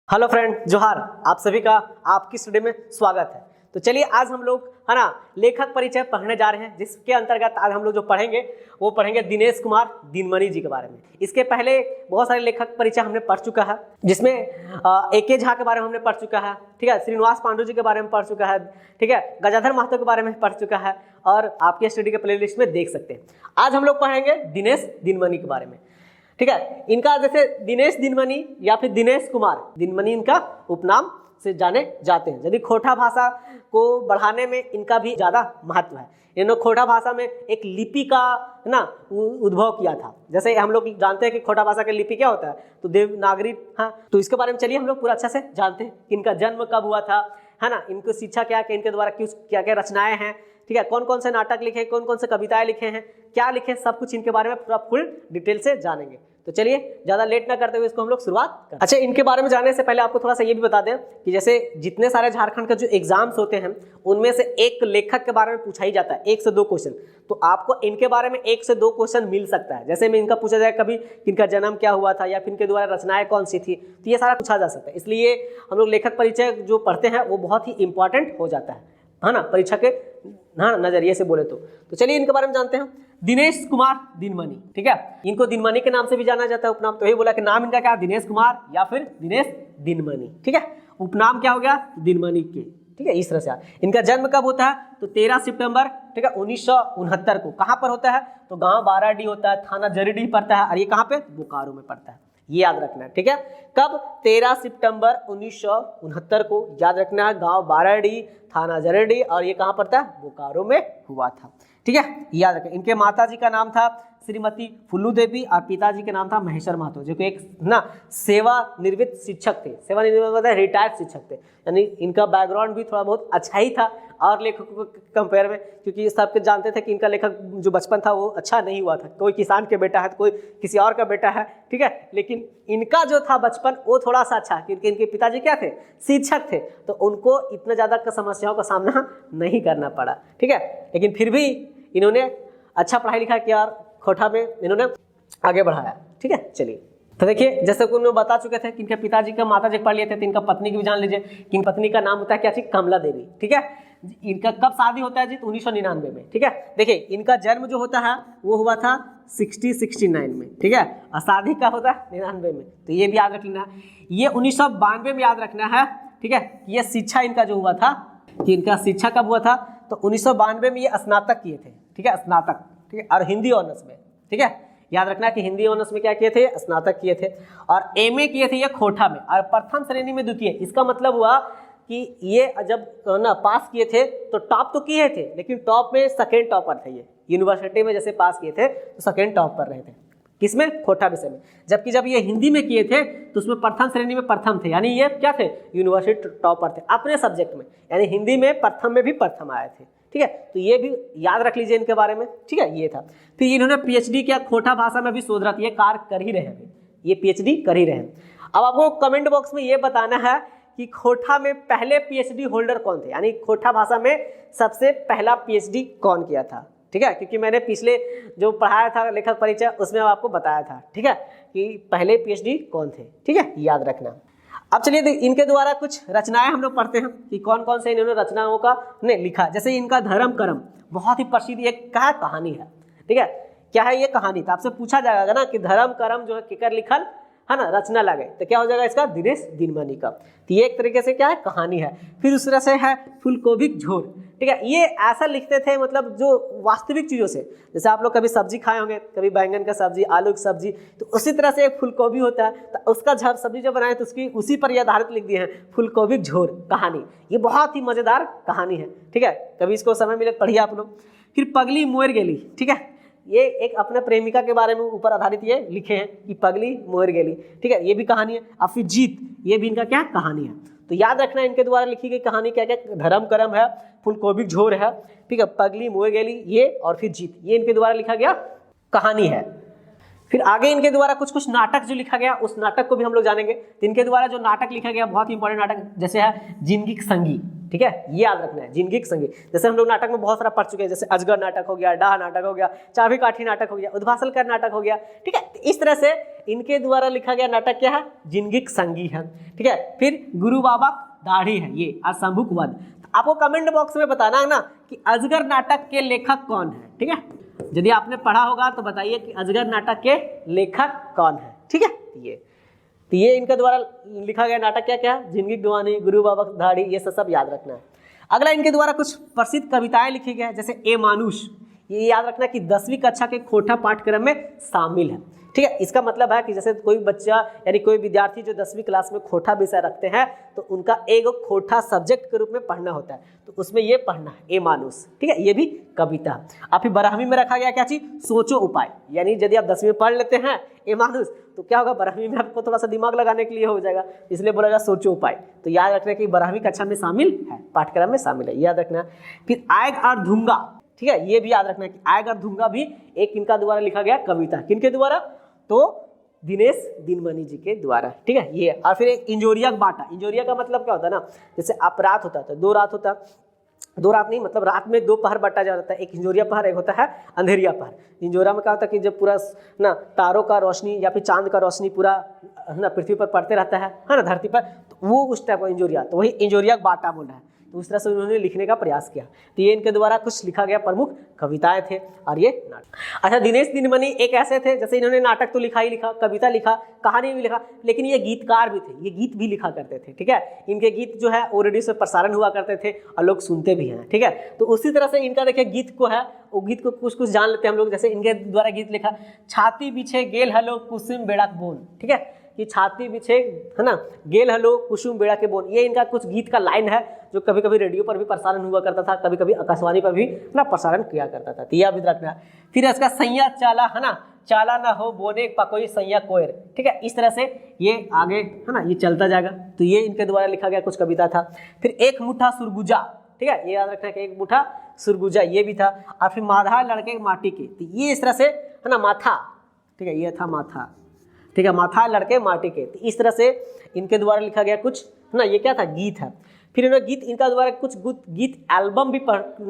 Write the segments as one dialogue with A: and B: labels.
A: Hello friend, जोहार। आप सभी का आपकी स्टडी में स्वागत है। तो चलिए आज हम लोग है ना लेखक परिचय पढ़ने जा रहे हैं, जिसके अंतर्गत आज हम लोग जो पढ़ेंगे वो पढ़ेंगे दिनेश कुमार दिनमणि जी के बारे में। इसके पहले बहुत सारे लेखक परिचय हमने पढ़ चुका है, जिसमें ए.के. झा के बारे में हमने पढ़ चुका है, ठीक है, श्रीनिवास पांडु जी के बारे में पढ़ चुका है, ठीक है, गजाधर महतो के बारे में पढ़ चुका है और आपके स्टडी के प्लेलिस्ट में देख सकते हैं। आज हम लोग पढ़ेंगे दिनेश दिनमणि के बारे में, ठीक है। इनका जैसे दिनेश दिनमणि या फिर दिनेश कुमार दिनमणि इनका उपनाम से जाने जाते हैं। यदि खोटा भाषा को बढ़ाने में इनका भी ज़्यादा महत्व है। इन्होंने खोटा भाषा में एक लिपि का ना उद्भव किया था। जैसे हम लोग जानते हैं कि खोटा भाषा की लिपि क्या होता है, तो देवनागरी। हाँ, तो इसके बारे में चलिए हम लोग पूरा अच्छा से जानते हैं कि इनका जन्म कब हुआ था, है ना, इनको शिक्षा क्या है, इनके द्वारा क्या क्या रचनाएं हैं, ठीक है, कौन कौन से नाटक लिखे, कौन कौन से कविताएं लिखे हैं, क्या लिखे, सब कुछ इनके बारे में पूरा फुल डिटेल से जानेंगे। तो चलिए ज़्यादा लेट ना करते हुए इसको हम लोग शुरुआत करें। अच्छा, इनके बारे में जानने से पहले आपको थोड़ा सा ये भी बता दें कि जैसे जितने सारे झारखंड के जो एग्जाम्स होते हैं उनमें से एक लेखक के बारे में पूछा ही जाता है, 1 से 2 क्वेश्चन। तो आपको इनके बारे में 1 से 2 क्वेश्चन मिल सकता है। जैसे में इनका पूछा जाए कभी इनका जन्म क्या हुआ था या फिर इनके द्वारा रचनाएं कौन सी थी, तो ये सारा पूछा जा सकता है। इसलिए हम लोग लेखक परिचय जो पढ़ते हैं वो बहुत ही इंपॉर्टेंट हो जाता है ना, परीक्षा के नजरिए से बोले तो चलिए इनके बारे में जानते हैं। दिनेश कुमार दिनमणि, ठीक है, इनको दिनमणि के नाम से भी जाना जाता है, उपनाम। तो यही बोला कि नाम इनका क्या, दिनेश कुमार या फिर दिनेश दिनमणि, ठीक है, उपनाम क्या हो गया, दिनमणि के, ठीक है, इस तरह से। इनका जन्म कब होता है, तो 13 सितंबर, ठीक है, 1969 को। कहाँ पर होता है, तो गांव बाराडीह होता है, थाना जरीडीह पड़ता है, और ये कहाँ पे, बोकारो में पड़ता है। ये याद रखना है, ठीक है। कब, 13 सितंबर 1969 को, याद रखना है, गांव बाराडीह, थाना जरीडीह, और ये कहाँ पड़ता है, बोकारो में हुआ था, ठीक है, याद रखें। इनके माताजी का नाम था श्रीमती फुल्लू देवी और पिताजी के नाम था महेश्वर महतो, जो कि एक ना सेवानिवृत्त शिक्षक थे। सेवानिवृत्त मतलब रिटायर्ड शिक्षक थे, यानी इनका बैकग्राउंड भी थोड़ा बहुत अच्छा ही था और लेखकों के कंपेयर में, क्योंकि सबके जानते थे कि इनका लेखक जो बचपन था वो अच्छा नहीं हुआ था। कोई किसान के बेटा है तो कोई किसी और का बेटा है, ठीक है, लेकिन इनका जो था बचपन वो थोड़ा सा अच्छा, क्योंकि इनके पिताजी क्या थे, शिक्षक थे, तो उनको इतना ज़्यादा समस्याओं का सामना नहीं करना पड़ा, ठीक है। लेकिन फिर भी इन्होंने अच्छा पढ़ाई लिखा किया और खोटा में इन्होंने आगे बढ़ाया, ठीक है। चलिए, तो देखिए जैसे कि उन्होंने बता चुके थे कि इनके पिताजी का माताजी पढ़ लिए थे, तो इनका पत्नी की भी जान लीजिए कि इन पत्नी का नाम होता है क्या थी, कमला देवी, ठीक है। इनका कब शादी होता है जी, 1999 में, ठीक है। देखिए इनका जन्म जो होता है वो हुआ था 69 में, ठीक है, और शादी का होता है 99 में, तो ये भी याद रख लेना है। ये 1992 में याद रखना है, ठीक है। ये शिक्षा इनका जो हुआ था, कि इनका शिक्षा कब हुआ था, तो 1992 में ये स्नातक किए थे, ठीक है, स्नातक, ठीक है, और हिंदी ऑनर्स में, ठीक है, याद रखना कि हिंदी ऑनर्स में क्या किए थे, स्नातक किए थे, और एमए किए थे ये खोटा में, और प्रथम श्रेणी में द्वितीय। इसका मतलब हुआ कि ये जब ना पास किए थे तो टॉप तो किए थे, लेकिन टॉप में सेकेंड टॉपर थे। ये यूनिवर्सिटी में जैसे पास किए थे तो सेकेंड टॉप पर रहे थे, किसमें, खोटा विषय में। जबकि जब ये हिंदी में किए थे तो उसमें प्रथम श्रेणी में प्रथम थे, यानी ये क्या थे, यूनिवर्सिटी टॉपर थे अपने सब्जेक्ट में, यानी हिंदी में प्रथम में भी प्रथम आए थे, ठीक है। तो ये भी याद रख लीजिए इनके बारे में, ठीक है, ये था। फिर इन्होंने पीएचडी किया खोटा भाषा में भी शोधरत, ये कार्य कर ही रहे हैं, ये पीएचडी कर ही रहे हैं। अब आपको कमेंट बॉक्स में ये बताना है कि खोटा में पहले पीएचडी होल्डर कौन थे, यानी खोटा भाषा में सबसे पहला पीएचडी कौन किया था, ठीक है, क्योंकि मैंने पिछले जो पढ़ाया था लेखक परिचय उसमें आपको बताया था, ठीक है, कि पहले पीएचडी कौन थे, ठीक है, याद रखना। अब चलिए इनके द्वारा कुछ रचनाएं हम लोग पढ़ते हैं कि कौन कौन से इन्होंने रचनाओं का ने लिखा। जैसे इनका धर्म कर्म बहुत ही प्रसिद्ध एक क्या कहानी है, ठीक है, क्या है ये कहानी। तो आपसे पूछा जाएगा ना कि धर्म कर्म जो है केकर लिखल है ना, रचना लगे, तो क्या हो जाएगा इसका, दिनेश दिनमणि का। तो ये एक तरीके से क्या है, कहानी है। फिर उस तरह से है फूलकोबी झोर, ठीक है, ये ऐसा लिखते थे मतलब जो वास्तविक चीज़ों से, जैसे आप लोग कभी सब्जी खाए होंगे, कभी बैंगन का सब्जी, आलू की सब्जी, तो उसी तरह से एक फूलकोबी होता है, तो उसका सब्जी जो बनाए तो उसकी उसी पर ये आधारित लिख दिए हैं, फूलकोबी झोर कहानी। ये बहुत ही मज़ेदार कहानी है, ठीक है, कभी इसको समय मिले पढ़िए आप लोग। फिर पगली मोर गेली, ठीक है, ये एक अपने प्रेमिका के बारे में ऊपर आधारित ये लिखे हैं कि पगली मोर गेली, ठीक है, ये भी कहानी है। और फिर जीत, ये भी इनका क्या कहानी है। तो याद रखना इनके द्वारा लिखी गई कहानी क्या क्या, धर्म कर्म है, फूलकोबी झोर है, ठीक है, पगली मोर गेली ये, और फिर जीत, ये इनके द्वारा लिखा गया कहानी है। फिर आगे इनके द्वारा कुछ कुछ नाटक जो लिखा गया उस नाटक को भी हम लोग जानेंगे। इनके द्वारा जो नाटक लिखा गया बहुत ही इंपॉर्टेंट नाटक, जैसे है जिंदगी संगी, ठीक है, ये याद रखना है, जिनगिक संगीत। जैसे हम लोग नाटक में बहुत सारा पढ़ चुके हैं, जैसे अजगर नाटक हो गया, डाह नाटक हो गया, चाबी काठी नाटक हो गया, उद्भासलकर नाटक हो गया, ठीक है। इस तरह से इनके द्वारा लिखा गया नाटक क्या है, जिनगिक संगी है, ठीक है। फिर गुरु बाबा दाढ़ी है, ये असंभुक वध। आपको कमेंट बॉक्स में बताना है ना कि अजगर नाटक के लेखक कौन है, ठीक है। यदि आपने पढ़ा होगा तो बताइए कि अजगर नाटक के लेखक कौन है, ठीक है। ये इनके द्वारा लिखा गया नाटक क्या क्या है, जिनगिक दीवानी, गुरु बाबा दाढ़ी, ये सब याद रखना है। अगला इनके द्वारा कुछ प्रसिद्ध कविताएं लिखी गई है, जैसे ए मानुष, ये याद रखना कि 10वीं कक्षा के खोटा पाठ्यक्रम में शामिल है, ठीक है। इसका मतलब है कि जैसे कोई बच्चा यानी कोई विद्यार्थी जो 10वीं क्लास में खोटा विषय रखते हैं तो उनका एक खोटा सब्जेक्ट के रूप में पढ़ना होता है, तो उसमें ये पढ़ना है ए मानुष, ठीक है। ये भी कविता। अब फिर 12वीं में रखा गया क्या चीज, सोचो उपाय, यानी यदि आप 10वीं में पढ़ लेते हैं ए मानुष तो क्या होगा, 12वीं में आपको थोड़ा सा दिमाग लगाने के लिए हो जाएगा, इसलिए बोला जाएगा सोचो उपाय। तो याद रखना कि 12वीं कक्षा में शामिल है, पाठ्यक्रम में शामिल है, याद रखना। फिर आग और धुंगा, ठीक है, ये भी याद रखना कि आग और धुंगा भी एक इनका द्वारा लिखा गया कविता, किनके द्वारा, तो दिनेश दिनमणि जी के द्वारा, ठीक है ये। और फिर एक इंजोरिया बाटा, इंजोरिया का मतलब क्या होता है ना, जैसे आप रात होता है, 2 रात होता है, 2 रात नहीं मतलब रात में 2 पहर बांटा जाता है, एक इंजोरिया पहर, एक होता है अंधेरिया पहर। इंजोरिया में क्या होता है कि जब पूरा ना तारों का रोशनी या फिर चांद का रोशनी पूरा ना पृथ्वी पर पड़ते रहता है ना धरती पर, तो वो उस टाइप का इंजोरिया, तो वही इंजोरिया बाटा बोल रहा है। तो उस तरह से उन्होंने लिखने का प्रयास किया, तो ये इनके द्वारा कुछ लिखा गया प्रमुख कविताएं थे और ये नाटक। अच्छा, दिनेश दिनमणि एक ऐसे थे, जैसे इन्होंने नाटक तो लिखा ही लिखा, कविता लिखा, कहानी भी लिखा, लेकिन ये गीतकार भी थे, ये गीत भी लिखा करते थे, ठीक है। इनके गीत जो है वो रेडियो से प्रसारण हुआ करते थे और लोग सुनते भी हैं, ठीक है। तो उसी तरह से इनका देखिए गीत को है, वो गीत को कुछ कुछ जान लेते हैं हम लोग। जैसे इनके द्वारा गीत लिखा, छाती बिछे गेल हलो कुसुम बेड़ा के बोन, ठीक है, कि छाती बिछे है ना गेल हलो कुसुम बेड़ा के बोन, ये इनका कुछ गीत का लाइन है जो कभी कभी रेडियो पर भी प्रसारण हुआ करता था, कभी कभी आकाशवाणी पर भी ना प्रसारण किया करता था, तो यह भी रखना। फिर इसका सैया चाला है ना, चाला ना हो बोने पकोई सैया कोयर, ठीक है। इस तरह से ये आगे है ना ये चलता जाएगा, तो ये इनके द्वारा लिखा गया कुछ कविता था। फिर एक मुठा सुरगुजा, ठीक है, ये याद रखना कि एक मुठा सुरगुजा ये भी था। और फिर माधा लड़के माटी के, तो ये इस तरह से है ना माथा, ठीक है, ये था माथा, ठीक है, माथा लड़के माटी के, तो इस तरह से इनके द्वारा लिखा गया कुछ है ना, ये क्या था, गीत है। फिर इन्होंने गीत इनका द्वारा कुछ गीत एल्बम भी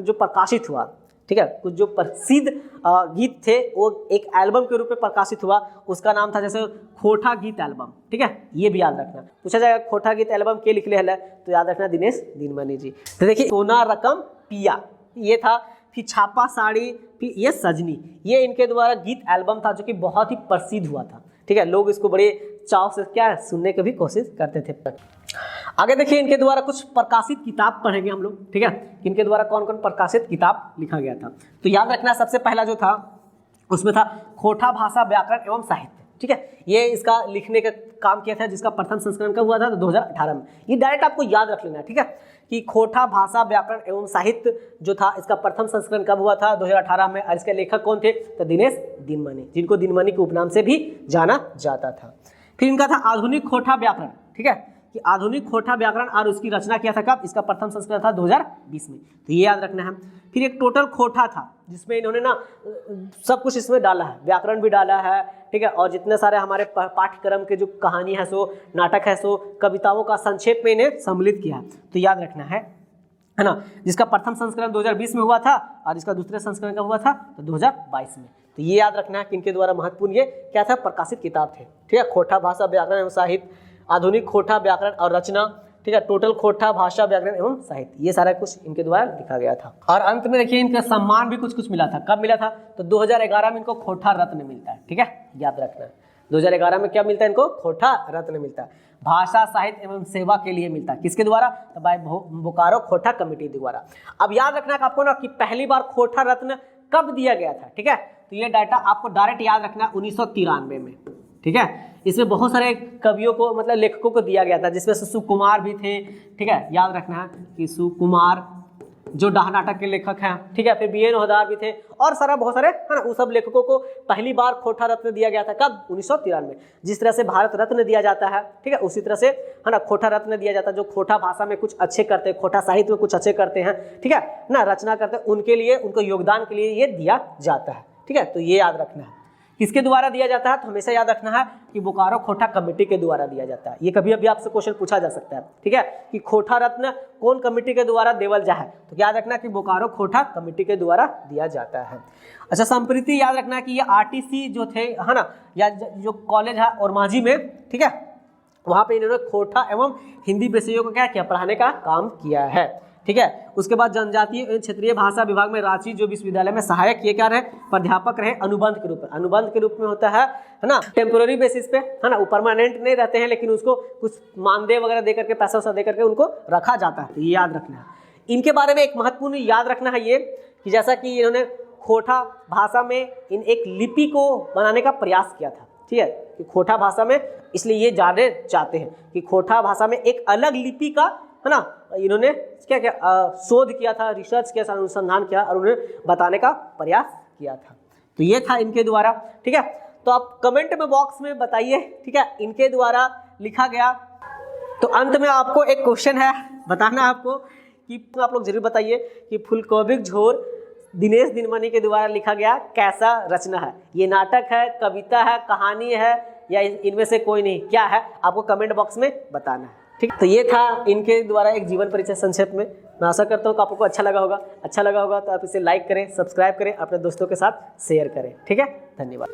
A: जो प्रकाशित हुआ, ठीक है, कुछ जो प्रसिद्ध गीत थे वो एक एल्बम के रूप में प्रकाशित हुआ, उसका नाम था जैसे खोटा गीत एल्बम, ठीक है, ये भी याद रखना। पूछा जाएगा खोटा गीत एल्बम के लिखले है, तो याद रखना दिनेश दिनमणि जी। तो देखिए सोना रकम पिया ये था, फिर छापा साड़ी, फिर ये सजनी, ये इनके द्वारा गीत एल्बम था जो कि बहुत ही प्रसिद्ध हुआ था, ठीक है। लोग इसको बड़े चाव से क्या सुनने की भी कोशिश करते थे। आगे देखिए इनके द्वारा कुछ प्रकाशित किताब पढ़ेंगे हम लोग, ठीक है, इनके द्वारा कौन कौन प्रकाशित किताब लिखा गया था। तो याद रखना सबसे पहला जो था उसमें था खोटा भाषा व्याकरण एवं साहित्य, ठीक है, ये इसका लिखने का काम किया था, जिसका प्रथम संस्करण कब हुआ था, तो 2018 में। ये डायरेक्ट आपको याद रख लेना, ठीक है, कि खोटा भाषा व्याकरण एवं साहित्य जो था इसका प्रथम संस्करण कब हुआ था, 2018 में। और इसके लेखक कौन थे, तो दिनेश दिनमणि, जिनको दिनमणि के उपनाम से भी जाना जाता था। फिर इनका था आधुनिक खोटा व्याकरण, ठीक है, कि आधुनिक खोटा व्याकरण और उसकी रचना किया था कब, इसका प्रथम संस्करण था 2020 में, तो ये याद रखना है। फिर एक टोटल खोटा था जिसमें इन्होंने ना सब कुछ इसमें डाला है, व्याकरण भी डाला है, ठीक है, और जितने सारे हमारे पाठ्यक्रम के जो कहानी है सो नाटक है सो कविताओं का संक्षेप में इन्हें सम्मिलित किया, तो याद रखना है ना। जिसका प्रथम संस्करण 2020 में हुआ था और इसका दूसरे संस्करण का हुआ था तो 2022 में, तो ये याद रखना है कि इनके द्वारा महत्वपूर्ण ये क्या था, प्रकाशित किताब थे, ठीक है। खोटा भाषा व्याकरण एवं साहित्य, आधुनिक खोटा व्याकरण और रचना, ठीक है, टोटल खोटा भाषा व्याकरण एवं साहित्य, ये सारा कुछ इनके द्वारा लिखा गया था। और अंत में देखिए इनका सम्मान भी कुछ कुछ मिला था, कब मिला था, तो 2011 में इनको खोटा रत्न मिलता है, ठीक है, याद रखना है। 2011 में क्या मिलता है इनको, खोटा रत्न मिलता है, भाषा साहित्य एवं सेवा के लिए मिलता है, किसके द्वारा, तो बाय बोकारो खोटा कमेटी द्वारा। अब याद रखना है आपको ना कि पहली बार खोटा रत्न कब दिया गया था, ठीक है, तो ये डाटा आपको डायरेक्ट याद रखना है 1993 में, ठीक है। इसमें बहुत सारे कवियों को मतलब लेखकों को दिया गया था, जिसमें से सुकुमार भी थे, ठीक है, याद रखना है कि सुकुमार जो डाह नाटक के लेखक हैं, ठीक है, फिर BN होदार भी थे और सारा बहुत सारे है ना, उस सब लेखकों को पहली बार खोटा रत्न दिया गया था कब, 1993 में। जिस तरह से भारत रत्न दिया जाता है, ठीक है, उसी तरह से है ना खोटा रत्न दिया जाता है, जो खोटा भाषा में कुछ अच्छे करते हैं, खोटा साहित्य में कुछ अच्छे करते हैं, ठीक है ना, रचना करते हैं, उनके लिए उनको योगदान के लिए ये दिया जाता है, ठीक है, तो ये याद रखना है। किसके द्वारा दिया जाता है, तो हमेशा याद रखना है कि बोकारो खोटा कमेटी के द्वारा दिया जाता है। ये कभी अभी आपसे क्वेश्चन पूछा जा सकता है, ठीक है, कि खोटा रत्न कौन कमेटी के द्वारा देवल जा है, तो याद रखना कि बोकारो खोटा कमेटी के द्वारा दिया जाता है। अच्छा, संप्रीति याद रखना कि ये आरटीसी जो थे, है ना, या जो कॉलेज है और माझी में, ठीक है, वहाँ पे इन्होंने खोटा एवं हिंदी विषयों को क्या किया, पढ़ाने का काम किया है, ठीक है। उसके बाद जनजातीय एवं क्षेत्रीय भाषा विभाग में रांची जो विश्वविद्यालय में सहायक ये क्या रहे, प्राध्यापक रहे अनुबंध के रूप में। अनुबंध के रूप में होता है ना, टेम्पोररी बेसिस पे, है ना, वो परमानेंट नहीं रहते हैं, लेकिन उसको कुछ मानदेय वगैरह दे करके, पैसा वैसा दे करके उनको रखा जाता है, तो ये याद रखना है। इनके बारे में एक महत्वपूर्ण याद रखना है ये कि जैसा कि इन्होंने खोटा भाषा में इन एक लिपि को बनाने का प्रयास किया था, ठीक है, कि खोटा भाषा में, इसलिए ये जानना चाहते हैं कि खोटा भाषा में एक अलग लिपि का, है ना, इन्होंने क्या क्या शोध किया था, रिसर्च किया था, अनुसंधान किया और उन्हें बताने का प्रयास किया था। तो ये था इनके द्वारा, ठीक है। तो आप कमेंट में बॉक्स में बताइए, ठीक है, इनके द्वारा लिखा गया। तो अंत में आपको एक क्वेश्चन है, बताना आपको कि आप लोग जरूर बताइए कि फुलकोबिक झोर दिनेश दिनमणि के द्वारा लिखा गया कैसा रचना है। ये नाटक है, कविता है, कहानी है, या इनमें से कोई नहीं, क्या है, आपको कमेंट बॉक्स में बताना है, ठीक। तो ये था इनके द्वारा एक जीवन परिचय संक्षेप में। मैं आशा करता हूँ कि आपको अच्छा लगा होगा। अच्छा लगा होगा तो आप इसे लाइक करें, सब्सक्राइब करें, अपने दोस्तों के साथ शेयर करें, ठीक है। धन्यवाद।